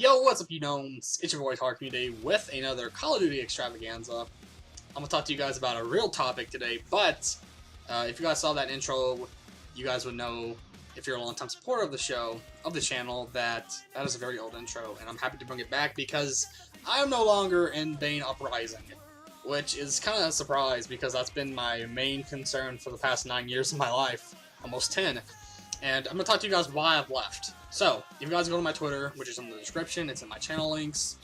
Yo, what's up, you gnomes? It's your boy Community with another Call of Duty extravaganza. I'm gonna talk to you guys about a real topic today, but if you guys saw that intro, you guys would know, if you're a long-time supporter of the show, of the channel, that is a very old intro, and I'm happy to bring it back because I am no longer in Bane Uprising, which is kind of a surprise because that's been my main concern for the past 9 years of my life, almost 10. And I'm going to talk to you guys why I've left. So, if you guys go to my Twitter, which is in the description, it's in my channel links,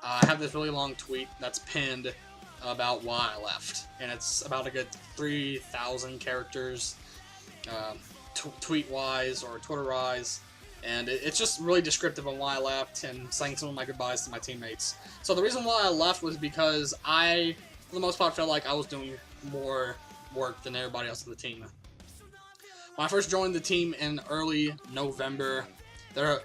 I have this really long tweet that's pinned about why I left. And it's about a good 3,000 characters, tweet-wise or Twitter-wise. And it's just really descriptive on why I left and saying some of my goodbyes to my teammates. So the reason why I left was because I, for the most part, felt like I was doing more work than everybody else on the team. When I first joined the team in early November,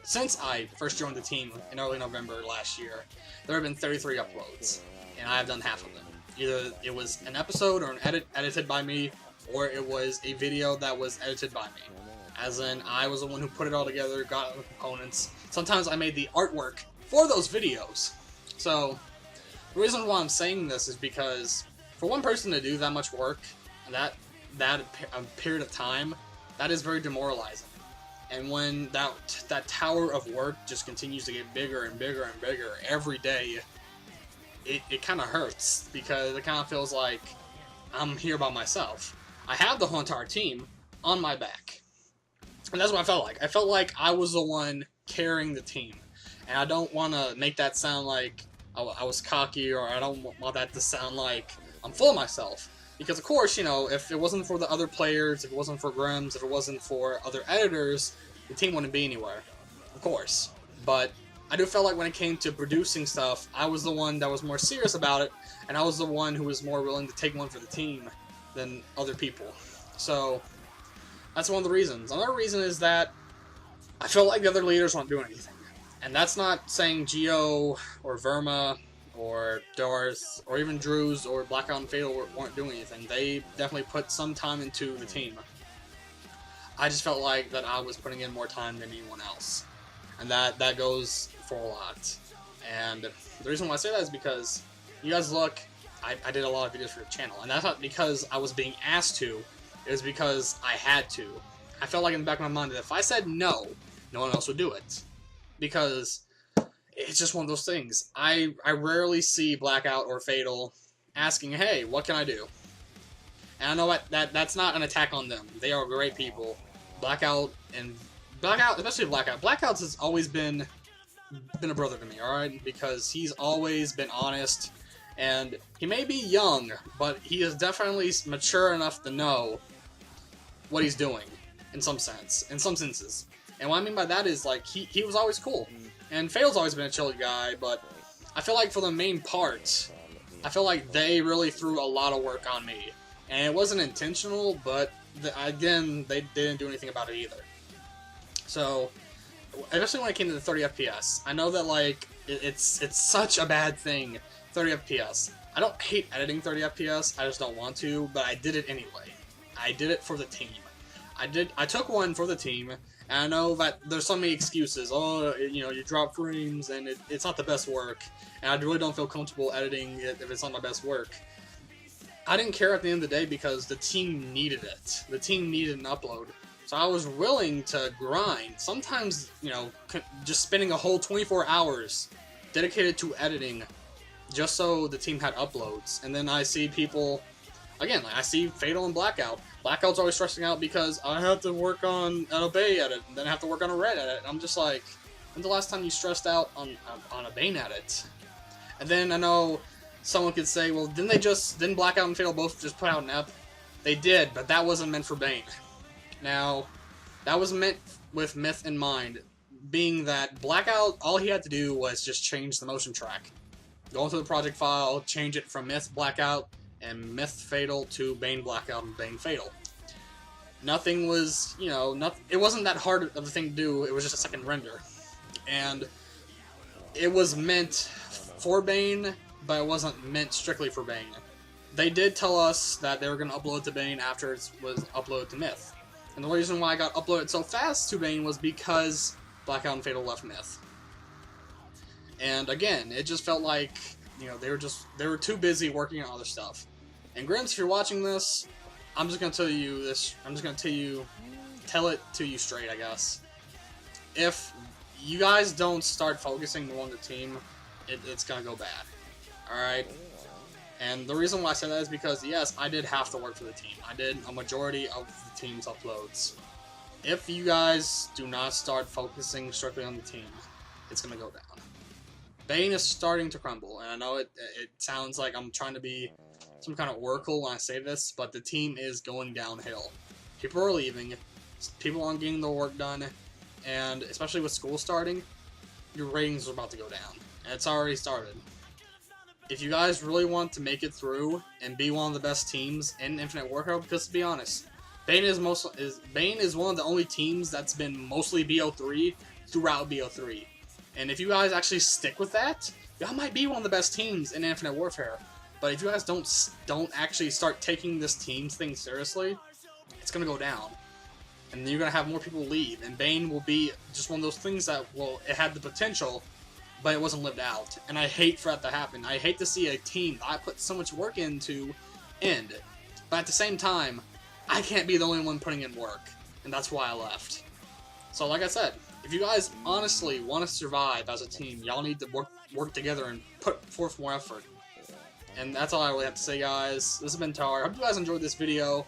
since I first joined the team in early November last year, there have been 33 uploads, and I have done half of them. Either it was an episode or an edit edited by me, or it was a video that was edited by me. As in, I was the one who put it all together, got the components. Sometimes I made the artwork for those videos. So, the reason why I'm saying this is because for one person to do that much work, that period of time, that is very demoralizing. And when that tower of work just continues to get bigger and bigger and bigger every day, it kind of hurts because it kind of feels like I'm here by myself. I have the whole entire team on my back. And that's what I felt like. I felt like I was the one carrying the team. And I don't want to make that sound like I was cocky, or I don't want that to sound like I'm full of myself. Because, of course, you know, if it wasn't for the other players, if it wasn't for Grims, if it wasn't for other editors, the team wouldn't be anywhere. Of course. But I do feel like when it came to producing stuff, I was the one that was more serious about it, and I was the one who was more willing to take one for the team than other people. So, that's one of the reasons. Another reason is that I feel like the other leaders weren't doing anything. And that's not saying Geo or Verma or Darth, or even Drews or Blackout and Fatal weren't doing anything. They definitely put some time into the team. I just felt like that I was putting in more time than anyone else. And that goes for a lot. And the reason why I say that is because, you guys look, I did a lot of videos for the channel. And that's not because I was being asked to, it was because I had to. I felt like in the back of my mind that if I said no, no one else would do it. Because it's just one of those things. I rarely see Blackout or Fatal asking, hey, what can I do? And I know that's not an attack on them. They are great people. Blackout, especially Blackout. Blackout has always been a brother to me, alright? Because he's always been honest. And he may be young, but he is definitely mature enough to know what he's doing, in some senses. And what I mean by that is, like, he was always cool. And Fatal's always been a chill guy, but I feel like for the main part, I feel like they really threw a lot of work on me. And it wasn't intentional, but again, they didn't do anything about it either. So, especially when it came to the 30 FPS, I know that, like, it's such a bad thing, 30 FPS. I don't hate editing 30 FPS, I just don't want to, but I did it anyway. I did it for the team. I took one for the team. And I know that there's so many excuses. Oh, you know, you drop frames and it's not the best work. And I really don't feel comfortable editing it if it's not my best work. I didn't care at the end of the day because the team needed it. The team needed an upload. So I was willing to grind. Sometimes, you know, just spending a whole 24 hours dedicated to editing just so the team had uploads. And then I see people, again, like I see Fatal and Blackout. Blackout's always stressing out because I have to work on a Bane edit, and then I have to work on a Red edit. And I'm just like, when's the last time you stressed out on a Bane edit? And then I know someone could say, well, didn't Blackout and Fatal both just put out an ep? They did, but that wasn't meant for Bane. Now, that was meant with Myth in mind, being that Blackout, all he had to do was just change the motion track. Go into the project file, change it from Myth Blackout and Myth Fatal to Bane Blackout and Bane Fatal. Nothing was, you know, it wasn't that hard of a thing to do, it was just a second render. And it was meant for Bane, but it wasn't meant strictly for Bane. They did tell us that they were going to upload to Bane after it was uploaded to Myth. And the reason why I got uploaded so fast to Bane was because Blackout and Fatal left Myth. And again, it just felt like, you know, they were too busy working on other stuff. And Grims, if you're watching this, I'm just gonna tell you this. I'm just gonna tell it to you straight, I guess. If you guys don't start focusing more on the team, it's gonna go bad. All right. And the reason why I say that is because, yes, I did have to work for the team. I did a majority of the team's uploads. If you guys do not start focusing strictly on the team, it's going to go down. Bane is starting to crumble, and I know it sounds like I'm trying to be some kind of oracle when I say this, but the team is going downhill. People are leaving, people aren't getting their work done, and especially with school starting, your ratings are about to go down. And it's already started. If you guys really want to make it through and be one of the best teams in Infinite Warfare, because to be honest, Bane is one of the only teams that's been mostly BO3 throughout BO3. And if you guys actually stick with that, y'all might be one of the best teams in Infinite Warfare. But if you guys don't actually start taking this team's thing seriously, it's gonna go down. And then you're gonna have more people leave, and Bane will be just one of those things that, well, it had the potential, but it wasn't lived out. And I hate for that to happen. I hate to see a team that I put so much work into end. But at the same time, I can't be the only one putting in work. And that's why I left. So like I said, if you guys honestly want to survive as a team, y'all need to work together and put forth more effort. And that's all I really have to say, guys. This has been Tar. I hope you guys enjoyed this video.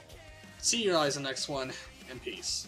See you guys in the next one, and peace.